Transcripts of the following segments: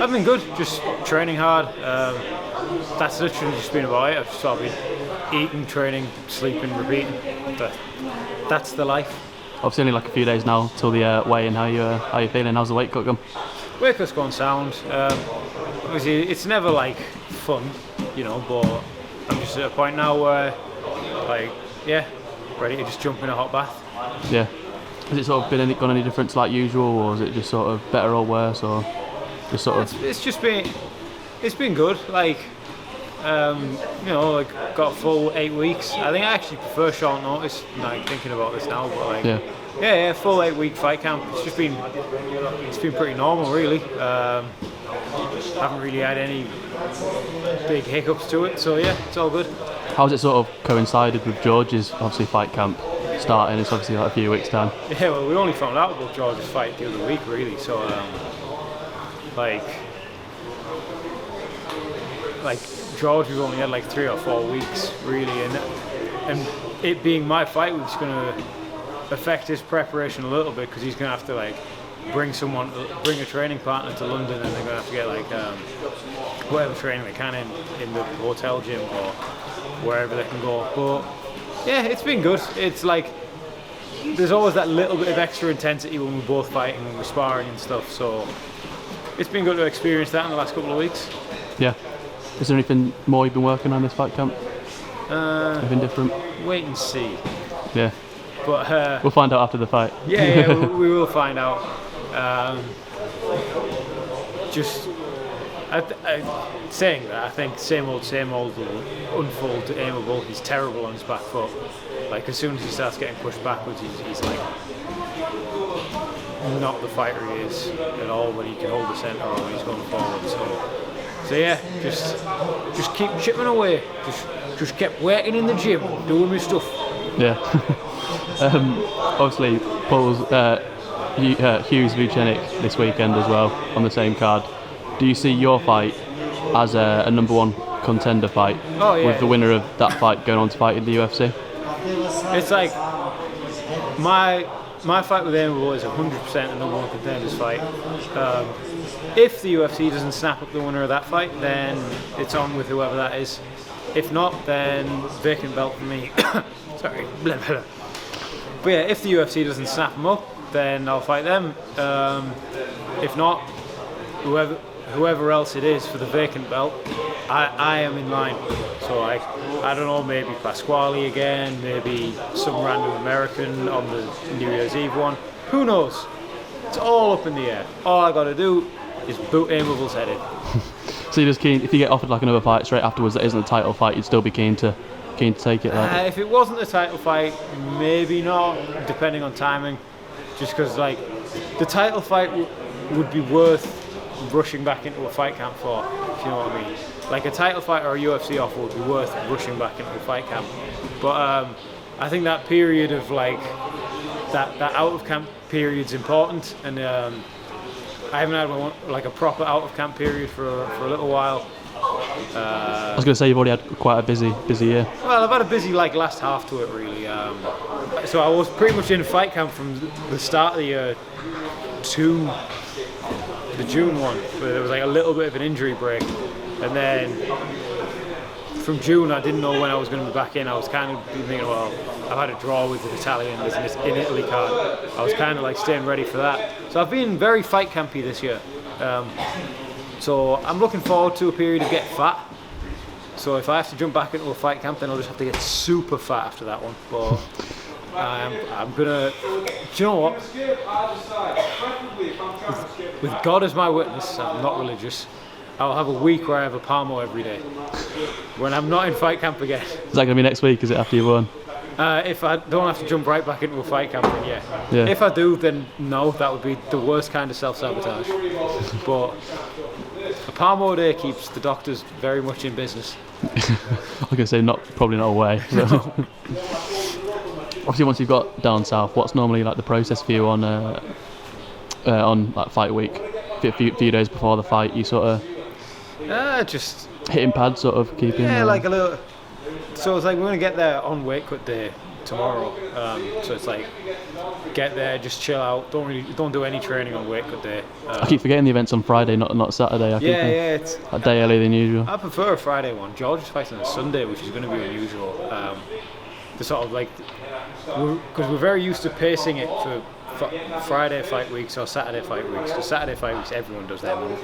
I've been good, just training hard. That's literally just been about it. I've just sort of been eating, training, sleeping, repeating. That's the life. Obviously, only like a few days now till the weigh-in. How you feeling? How's the weight cut gone? Weight cut's gone sound. Obviously, it's never like fun, but I'm just at a point now where, ready to just jump in a hot bath. Yeah. Has it sort of gone any different to like usual, or is it just sort of better or worse, or just sort of? It's been good. Got a full 8 weeks. I think I actually prefer short notice. Like thinking about this now, but yeah, full 8 week fight camp. It's been pretty normal, really. Haven't really had any big hiccups to it, so yeah, it's all good. How's it sort of coincided with George's obviously fight camp starting? It's obviously like a few weeks time. Yeah, well, we only found out about George's fight the other week, really. So, George, we've only had like 3 or 4 weeks, really, and it being my fight week's going to affect his preparation a little bit because he's going to have to bring a training partner to London, and they're going to have to get whatever training they can in the hotel gym or wherever they can go. But yeah, it's been good. It's like there's always that little bit of extra intensity when we're both fighting and we're sparring and stuff. So it's been good to experience that in the last couple of weeks. Yeah. Is there anything more you've been working on this fight camp? Anything different? Wait and see. Yeah. But we'll find out after the fight. Yeah, we will find out. Saying that, I think same old will unfold to Aimable. He's terrible on his back foot. Like as soon as he starts getting pushed backwards, he's like not the fighter he is at all when he can hold the centre or when he's going forward. So yeah, just keep chipping away. Just kept working in the gym, doing my stuff. Yeah. Obviously, Paul's Hughes Vucenic this weekend as well on the same card. Do you see your fight as a number one contender fight? Oh, yeah. With the winner of that fight going on to fight in the UFC? It's like my fight with Aimable is 100% a number one contenders fight. If the UFC doesn't snap up the winner of that fight, then it's on with whoever that is. If not, then vacant belt for me. Sorry. Blah, blah. But yeah, if the UFC doesn't snap them up, then I'll fight them. If not, whoever else it is for the vacant belt, I am in line. So I don't know, maybe Pasquale again, maybe some random American on the New Year's Eve one. Who knows? It's all up in the air. All I got to do is boot Aimable's head in. So you're just keen, if you get offered like another fight straight afterwards that isn't a title fight, you'd still be keen to take it? If it wasn't a title fight, maybe not, depending on timing. Just because like the title fight would be worth rushing back into a fight camp for, if you know what I mean. Like a title fight or a UFC offer would be worth rushing back into a fight camp. But I think that period of like that out of camp period's important, and I haven't had a proper out of camp period for a little while. I was going to say you've already had quite a busy year. Well, I've had a busy last half to it really. So I was pretty much in fight camp from the start of the year to the June one, where there was like a little bit of an injury break, and then from June I didn't know when I was going to be back in. I was kind of thinking, well, I've had a draw with the Italian, there's this in Italy card. I was kind of like staying ready for that. So I've been very fight campy this year. So I'm looking forward to a period of get fat. So if I have to jump back into a fight camp, then I'll just have to get super fat after that one. But I'm gonna. Do you know what? With God as my witness, I'm not religious. I'll have a week where I have a Palmo every day. When I'm not in fight camp again. Is that gonna be next week? Is it after you won? If I don't have to jump right back into a fight camp, then yeah. If I do, then no, that would be the worst kind of self-sabotage. But a Palmo day keeps the doctors very much in business. I was going to say probably not away. So. Obviously, once you've got down south, what's normally like the process for you on like fight week? A few days before the fight, you sort of just hitting pads, sort of keeping. Yeah, like a little. So it's like we're gonna get there on weight cut day tomorrow. So it's like get there, just chill out. Don't do any training on weight cut day. I keep forgetting the event's on Friday, not Saturday. It's a day earlier than usual. I prefer a Friday one. George is fighting on a Sunday, which is going to be unusual. The sort of like, because we're very used to pacing it for Friday fight weeks or Saturday fight weeks. So Saturday fight weeks, everyone does them.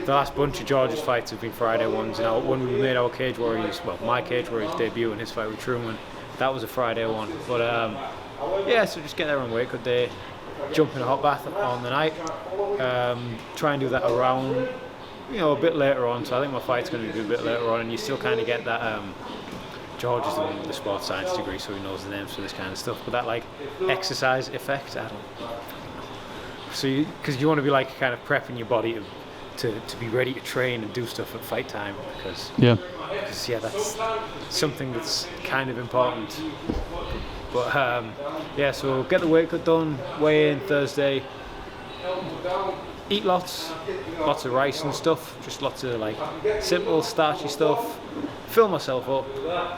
The last bunch of George's fights have been Friday ones. And when we made our Cage Warriors, my Cage Warriors debut and his fight with Truman, that was a Friday one. But so just get there on weight cut day, jump in a hot bath on the night, try and do that around, a bit later on. So I think my fight's going to be a bit later on, and you still kind of get that. George is the one with the sports science degree, so he knows the names for this kind of stuff. But that like exercise effect, I don't know. So because you want to be like kind of prepping your body to be ready to train and do stuff at fight time, because that's something that's kind of important. But so get the weight cut done, weigh in Thursday, eat lots of rice and stuff, just lots of like simple starchy stuff, fill myself up,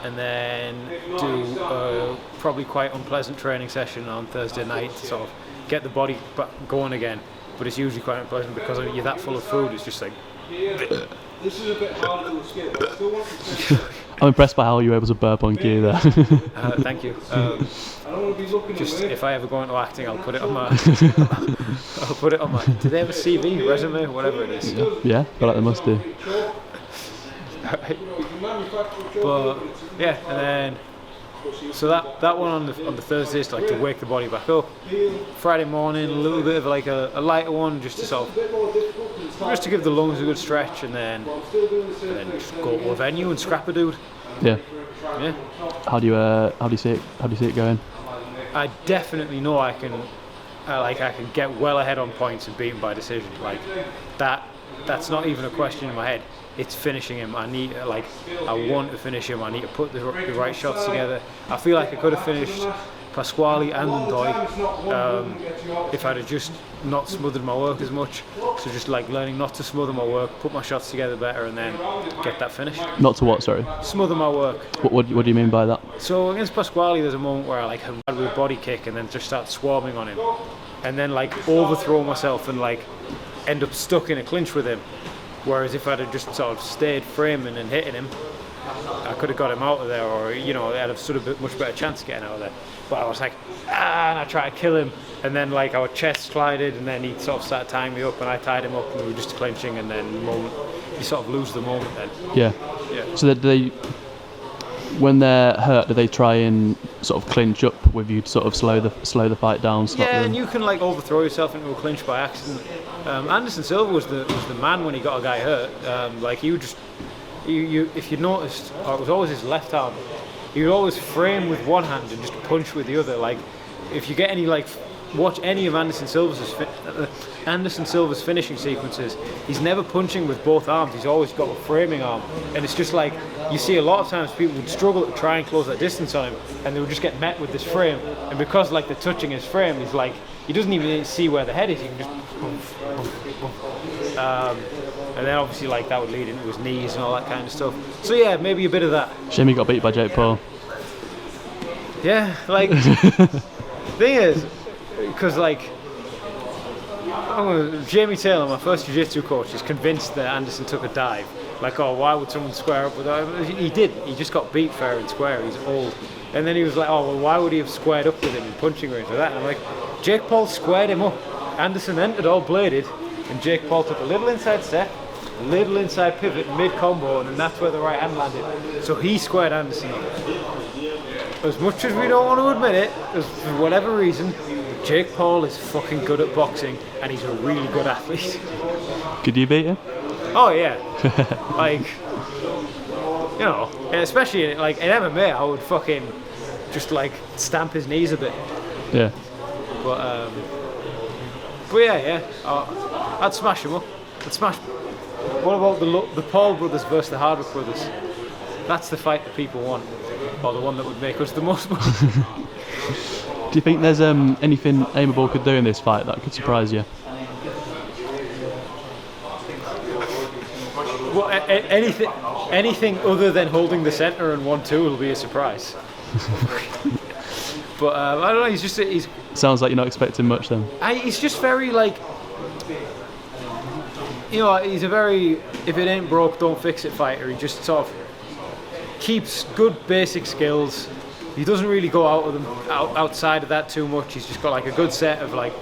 and then do a probably quite unpleasant training session on Thursday night to sort of get the body back going again. But it's usually quite unpleasant because you're that full of food, it's just like... This is a bit hard to escape, but I still want to... I'm impressed by how you were able to burp on cue there. Thank you. I don't want to be looking just away. if I ever go into acting, I'll put it on my... Do they have a CV, resume, whatever it is? Yeah, I feel like they must do. But yeah, and then so that one on the Thursday is like to wake the body back up. Friday morning, a little bit of like a lighter one, just to give the lungs a good stretch, and then just go to a venue and scrap a dude. Yeah. Yeah. How do you see it going? I definitely know I can get well ahead on points and beat him by decision. Like that's not even a question in my head. It's finishing him. I want to finish him. I need to put the right shots together. I feel like I could have finished Pasquale and Ndoye if I'd have just not smothered my work as much. So just like learning not to smother my work, put my shots together better, and then get that finish. Not to what, sorry? Smother my work. What do you mean by that? So against Pasquale, there's a moment where I like had with a body kick and then just start swarming on him, and then like overthrow myself and like end up stuck in a clinch with him. Whereas if I'd have just sort of stayed framing and hitting him, I could have got him out of there, or I'd have stood a much better chance of getting out of there. But I was like, and I tried to kill him, and then like our chest collided, and then he sort of started tying me up, and I tied him up, and we were just clinching, and then you sort of lose the moment then. Yeah. So they, when they're hurt, do they try and sort of clinch up with you to sort of slow the fight down? And you can like overthrow yourself into a clinch by accident. Anderson Silva was the man when he got a guy hurt. Like he would just, if you noticed, it was always his left arm. He would always frame with one hand and just punch with the other. Like if you get any watch any of Anderson Silva's finishing sequences, he's never punching with both arms. He's always got a framing arm, and it's just like you see a lot of times people would struggle to try and close that distance on him, and they would just get met with this frame. And because like they're touching his frame, he's like he doesn't even see where the head is. He can just and then obviously like that would lead into his knees and all that kind of stuff. So yeah, maybe a bit of that. Shame he got beat by Jake Paul. Yeah, like thing is, because like Jamie Taylor, my first jiu-jitsu coach, is convinced that Anderson took a dive. Like, oh, why would someone square up with him? He didn't. He just got beat fair and square. He's old. And then he was like, oh, well, why would he have squared up with him in punching range like that? And I'm like, Jake Paul squared him up. Anderson entered all bladed, and Jake Paul took a little inside step, a little inside pivot, mid-combo, and then that's where the right hand landed. So he squared Anderson up. As much as we don't want to admit it, for whatever reason, Jake Paul is fucking good at boxing, and he's a really good athlete. Could you beat him? Oh yeah, like and especially in MMA, I would fucking just like stamp his knees a bit. Yeah. But yeah, I'd smash him up. What about the Paul brothers versus the Hardwick brothers? That's the fight that people want, or the one that would make us the most money. Do you think there's anything Aimable could do in this fight that could surprise you? Well, anything other than holding the centre and 1-2 will be a surprise. But I don't know. He's Sounds like you're not expecting much then. he's just very like, he's a very if it ain't broke, don't fix it fighter. He just sort of keeps good basic skills. He doesn't really go out of them outside of that too much. He's just got like a good set of like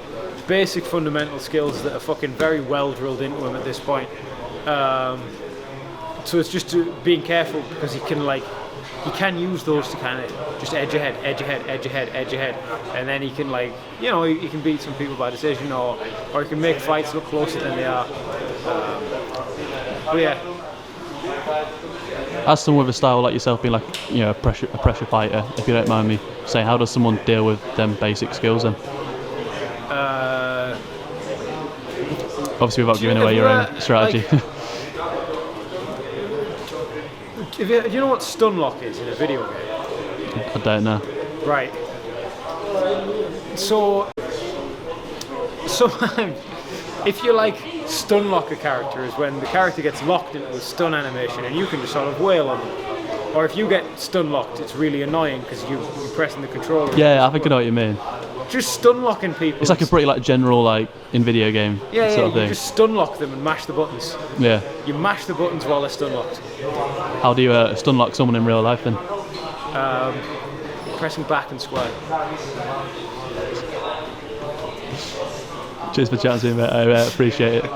basic fundamental skills that are fucking very well drilled into him at this point. So it's just being careful because he can use those to kind of just edge ahead, and then he can he can beat some people by decision or he can make fights look closer than they are. But yeah. As someone with a style like yourself, being like a pressure fighter, if you don't mind me saying, how does someone deal with them basic skills then? Obviously, without giving away your own strategy. Do you know what stun lock is in a video game? I don't know. Right. So sometimes, if you stun lock a character, is when the character gets locked into a stun animation and you can just sort of wail on them. Or if you get stun locked, it's really annoying because you're pressing the controller. Yeah, I think I know what you mean. Just stun locking people. It's like a pretty general in video game sort of thing. You just stun lock them and mash the buttons. Yeah. You mash the buttons while they're stun locked. How do you stun lock someone in real life then? Pressing back and square. Cheers for chatting to me, mate. I appreciate it.